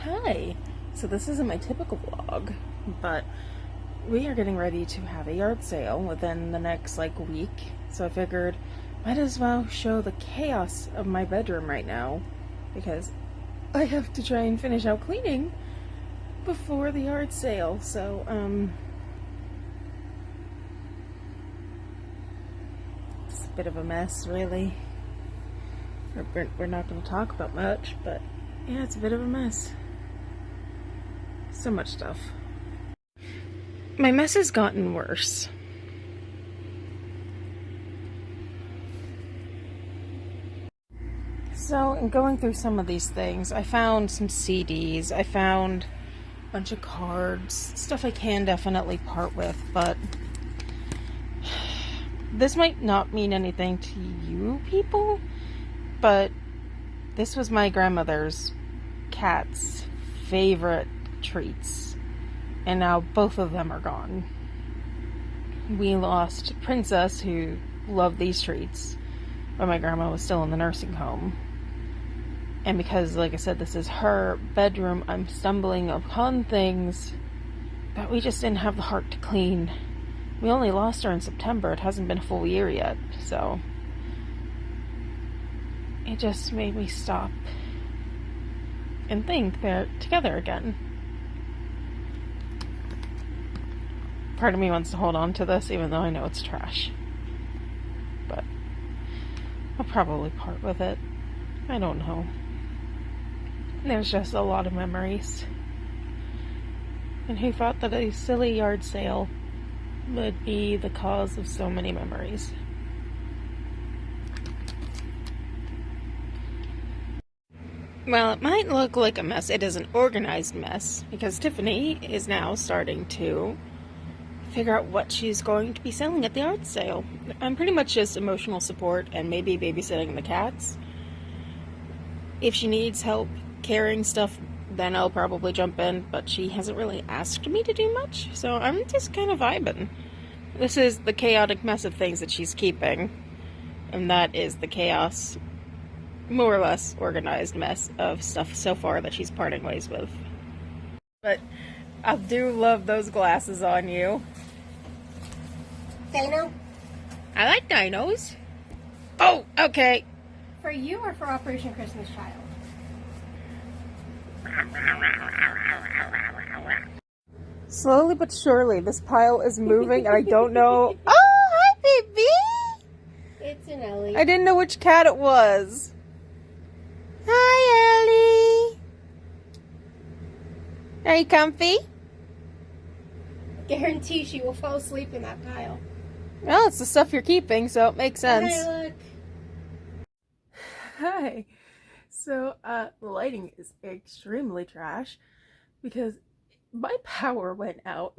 Hi. So this isn't my typical vlog, but we are getting ready to have a yard sale within the next week. So I figured might as well show the chaos of my bedroom right now because I have to try and finish out cleaning before the yard sale. So it's a bit of a mess, really. We're not going to talk about much, but yeah, it's a bit of a mess. So much stuff. My mess has gotten worse. So, in going through some of these things, I found some CDs, I found a bunch of cards, stuff I can definitely part with, but this might not mean anything to you people, but this was my grandmother's cat's favorite treats, and now both of them are gone. We lost Princess, who loved these treats, but my grandma was still in the nursing home. And because, like I said, this is her bedroom, I'm stumbling upon things that we just didn't have the heart to clean. We only lost her in September. It hasn't been a full year yet, so it just made me stop and think they're together again. Part of me wants to hold on to this, even though I know it's trash. But I'll probably part with it. I don't know. There's just a lot of memories. And who thought that a silly yard sale would be the cause of so many memories? Well, it might look like a mess. It is an organized mess because Tiffany is now starting to figure out what she's going to be selling at the yard sale. I'm pretty much just emotional support and maybe babysitting the cats. If she needs help carrying stuff, then I'll probably jump in, but she hasn't really asked me to do much, so I'm just kind of vibing. This is the chaotic mess of things that she's keeping, and that is the chaos, more or less organized mess of stuff so far that she's parting ways with. But I do love those glasses on you. Dino? I like dinos. Oh, okay. For you or for Operation Christmas Child? Slowly but surely, this pile is moving, and I don't know. Oh, hi, baby! It's an Ellie. I didn't know which cat it was. Hi, Ellie. Are you comfy? Guarantee she will fall asleep in that pile. Well, it's the stuff you're keeping, so it makes sense. Hey, look. Hi. So, the lighting is extremely trash because my power went out.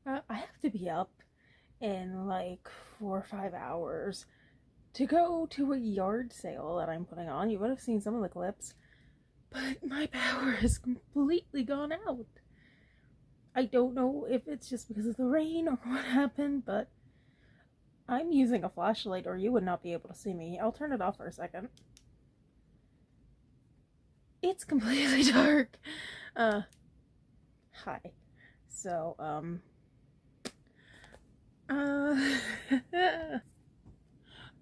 I have to be up in 4 or 5 hours to go to a yard sale that I'm putting on. You would have seen some of the clips, but my power has completely gone out. I don't know if it's just because of the rain or what happened, but I'm using a flashlight or you would not be able to see me. I'll turn it off for a second. It's completely dark. Hi. So,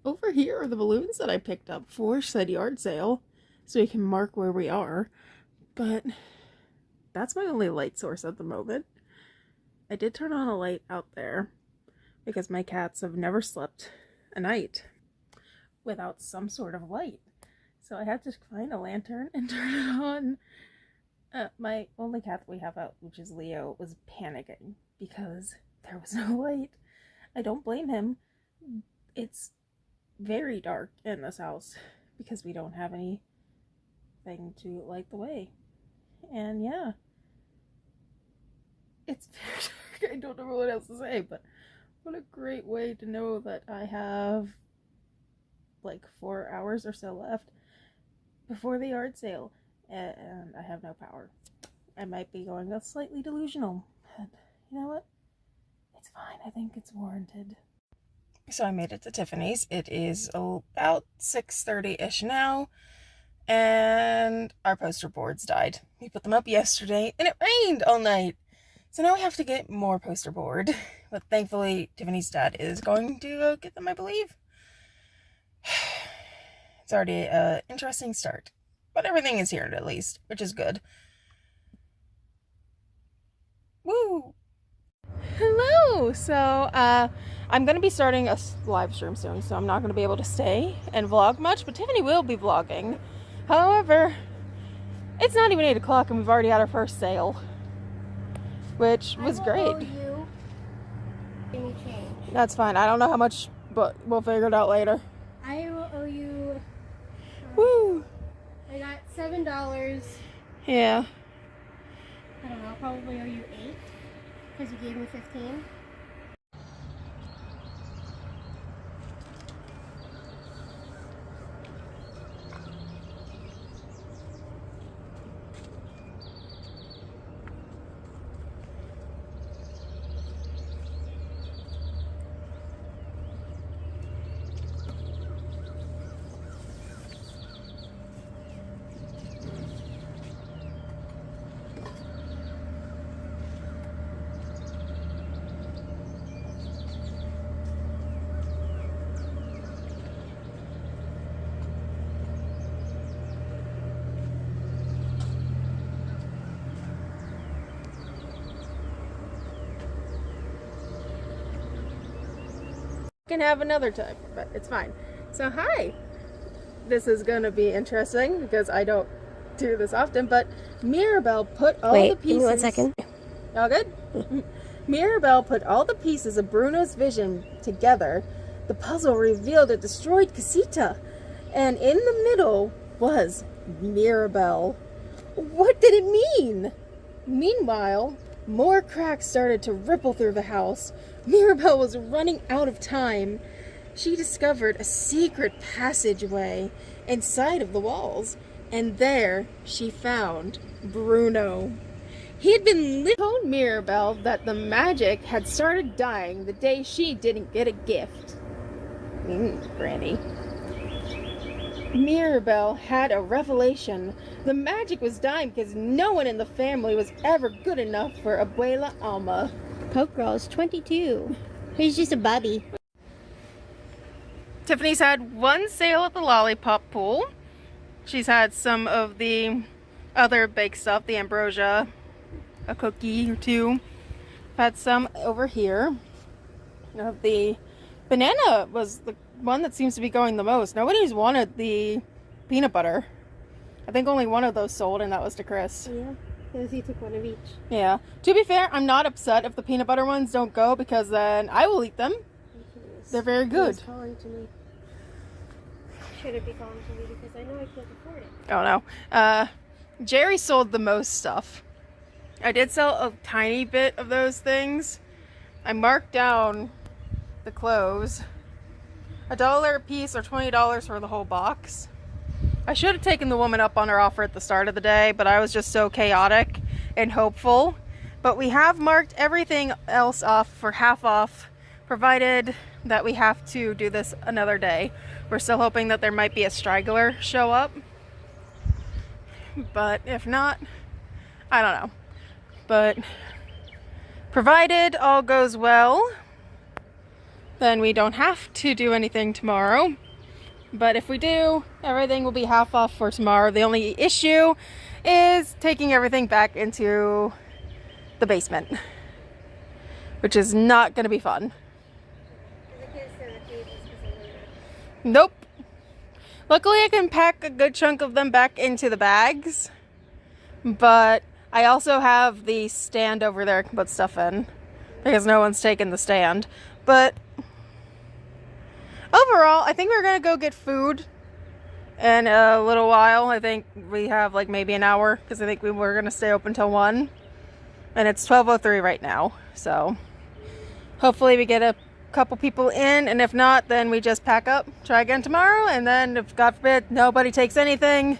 over here are the balloons that I picked up for said yard sale, so you can mark where we are, but that's my only light source at the moment. I did turn on a light out there, because my cats have never slept a night without some sort of light. So I had to find a lantern and turn it on. My only cat that we have out, which is Leo, was panicking because there was no light. I don't blame him. It's very dark in this house because we don't have anything to light the way. And yeah, it's very dark. I don't know what else to say, but what a great way to know that I have 4 hours or so left before the yard sale, and I have no power. I might be going slightly delusional, but you know what? It's fine. I think it's warranted. So I made it to Tiffany's. It is about 6:30-ish now, and our poster boards died. We put them up yesterday and it rained all night. So now we have to get more poster board. But thankfully, Tiffany's dad is going to get them, I believe. It's already an interesting start. But everything is here at least, which is good. Woo! Hello! So, I'm going to be starting a live stream soon, so I'm not going to be able to stay and vlog much, but Tiffany will be vlogging. However, it's not even 8 o'clock and we've already had our first sale, which was great. Owe you any change. That's fine. I don't know how much, but we'll figure it out later. I will owe you. Woo! I got $7. Yeah. I don't know. I'll probably owe you 8 because you gave me 15. Can have another time, but it's fine. So hi, this is gonna be interesting because I don't do this often, but Mirabelle put all the pieces. Give me 1 second. All good? Mirabelle put all the pieces of Bruno's vision together. The puzzle revealed a destroyed casita, and in the middle was Mirabelle. What did it mean? Meanwhile, more cracks started to ripple through the house. Mirabelle was running out of time. She discovered a secret passageway inside of the walls, and there she found Bruno. He had been told Mirabelle that the magic had started dying the day she didn't get a gift. Granny. Mirabelle had a revelation. The magic was dying because no one in the family was ever good enough for Abuela Alma. Poke Girl's 22. He's just a bubby. Tiffany's had one sale at the Lollipop Pool. She's had some of the other baked stuff, the ambrosia, a cookie or two. I've had some over here. The banana was the one that seems to be going the most. Nobody's wanted the peanut butter. I think only one of those sold, and that was to Chris. Yeah, because he took one of each. Yeah. To be fair, I'm not upset if the peanut butter ones don't go, because then I will eat them. They're very good. He's calling to me. Shouldn't be calling to me because I know I can't afford it. Oh no. Jerry sold the most stuff. I did sell a tiny bit of those things. I marked down the clothes. $1 a piece or $20 for the whole box. I should have taken the woman up on her offer at the start of the day, but I was just so chaotic and hopeful. But we have marked everything else off for half off, provided that we have to do this another day. We're still hoping that there might be a straggler show up. But if not, I don't know. But provided all goes well, then we don't have to do anything tomorrow. But if we do, everything will be half off for tomorrow. The only issue is taking everything back into the basement, which is not going to be fun. Nope. Luckily, I can pack a good chunk of them back into the bags, but I also have the stand over there I can put stuff in because no one's taken the stand. But overall, I think we're going to go get food in a little while. I think we have like maybe an hour because I think we were going to stay open till 1. And it's 12:03 right now. So hopefully we get a couple people in. And if not, then we just pack up, try again tomorrow. And then if God forbid nobody takes anything,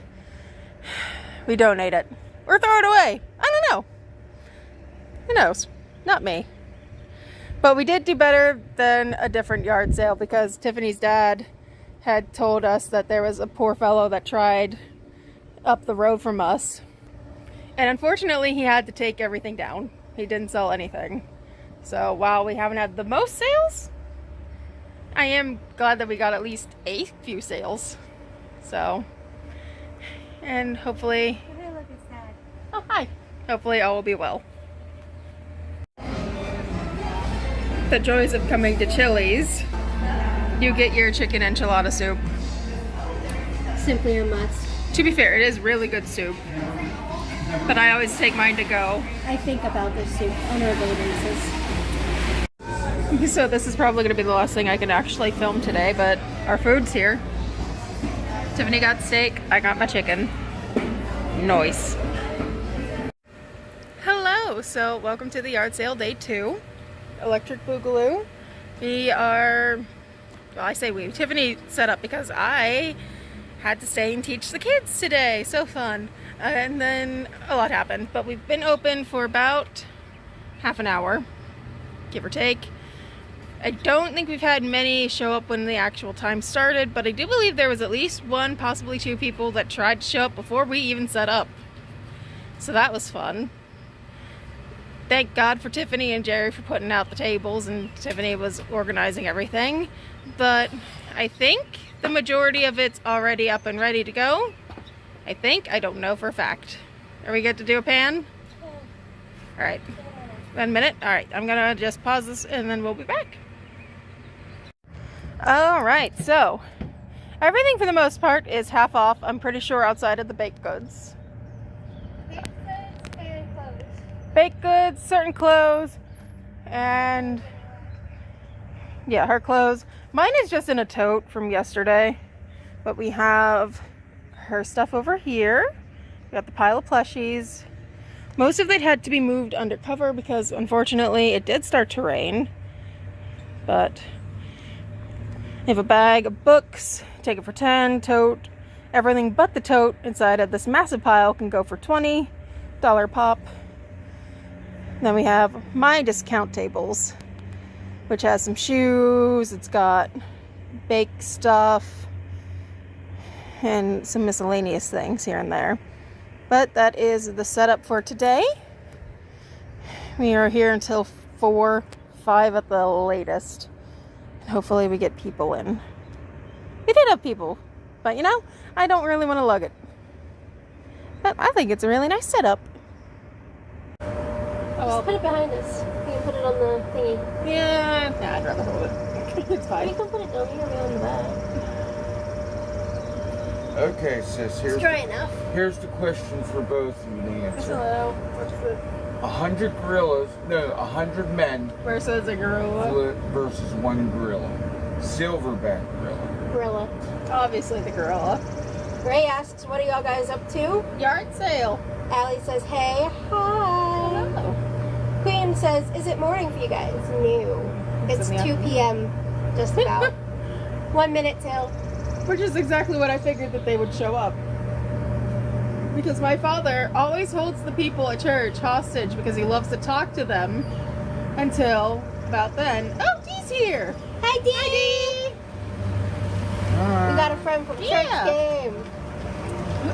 we donate it. Or throw it away. I don't know. Who knows? Not me. But we did do better than a different yard sale because Tiffany's dad had told us that there was a poor fellow that tried up the road from us. And unfortunately, he had to take everything down. He didn't sell anything. So while we haven't had the most sales, I am glad that we got at least a few sales. So, and hopefully... Hey, look, it's Dad. Oh, hi. Hopefully all will be well. The joys of coming to Chili's. You get your chicken enchilada soup. Simply a must. To be fair, it is really good soup. But I always take mine to go. I think about this soup on a regular basis. So this is probably going to be the last thing I can actually film today, but our food's here. Tiffany got steak, I got my chicken. Nice. Hello, so welcome to the yard sale day 2. Electric Boogaloo. We are, well, I say we, Tiffany set up because I had to stay and teach the kids today. So fun. And then a lot happened, but we've been open for about half an hour, give or take. I don't think we've had many show up when the actual time started, but I do believe there was at least 1, possibly 2 people that tried to show up before we even set up. So that was fun. Thank God for Tiffany and Jerry for putting out the tables, and Tiffany was organizing everything. But I think the majority of it's already up and ready to go. I think. I don't know for a fact. Are we good to do a pan? All right. 1 minute. All right. I'm gonna just pause this and then we'll be back. All right. So everything for the most part is half off. I'm pretty sure outside of the baked goods. Baked goods, certain clothes, and yeah, her clothes. Mine is just in a tote from yesterday, but we have her stuff over here. We got the pile of plushies. Most of it had to be moved undercover because unfortunately it did start to rain. But we have a bag of books, take it for 10, tote, everything but the tote inside of this massive pile can go for $20 pop. Then we have my discount tables, which has some shoes, it's got baked stuff, and some miscellaneous things here and there. But that is the setup for today. We are here until 4, 5 at the latest. Hopefully we get people in. We did have people, but you know, I don't really want to lug it. But I think it's a really nice setup. Just put it behind us. You can put it on the thingy. Yeah, nah, I'd rather hold it. It's fine. You can put it down here on the back. Okay, sis, It's dry enough. here's the question for both of you to answer. Hello. What's it? 100 100 men Versus a gorilla. versus 1 gorilla. Silverback gorilla. Gorilla. Obviously the gorilla. Ray asks, what are y'all guys up to? Yard sale. Allie says, hey, hi. Hello. Queen says, is it morning for you guys? No. It's in the 2 p.m. Just about. 1 minute till. Which is exactly what I figured that they would show up. Because my father always holds the people at church hostage because he loves to talk to them until about then. Oh, Dee's here! Hi, Dee! We got a friend from church Yeah. game.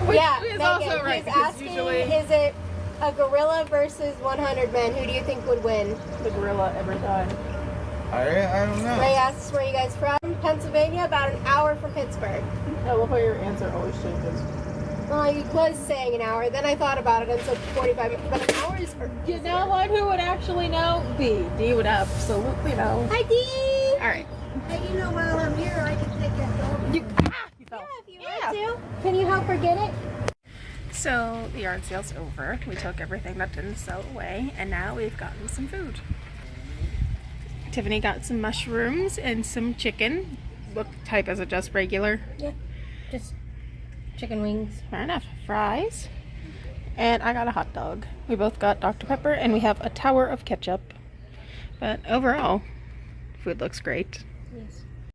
Which yeah, is Megan, also right, he's because asking, usually is it a gorilla versus 100 men? Who do you think would win? the gorilla every time. I don't know. Ray asks, where are you guys from? Pennsylvania, about an hour from Pittsburgh. I love how your answer always changes. Well, I was saying an hour, then I thought about it and said 45 minutes, but an hour is... You know what? Who would actually know? Dee would absolutely know. Hi, Dee! Alright. Hey, you know, while I'm here, I can take it home. You Yeah, if you want to. Can you help her get it? So the yard sale's over. We took everything that didn't sell away, and now we've gotten some food. Tiffany got some mushrooms and some chicken. What type is it? Just regular? Yeah, just chicken wings. Fair enough. Fries. And I got a hot dog. We both got Dr. Pepper, and we have a tower of ketchup. But overall, food looks great. Yes.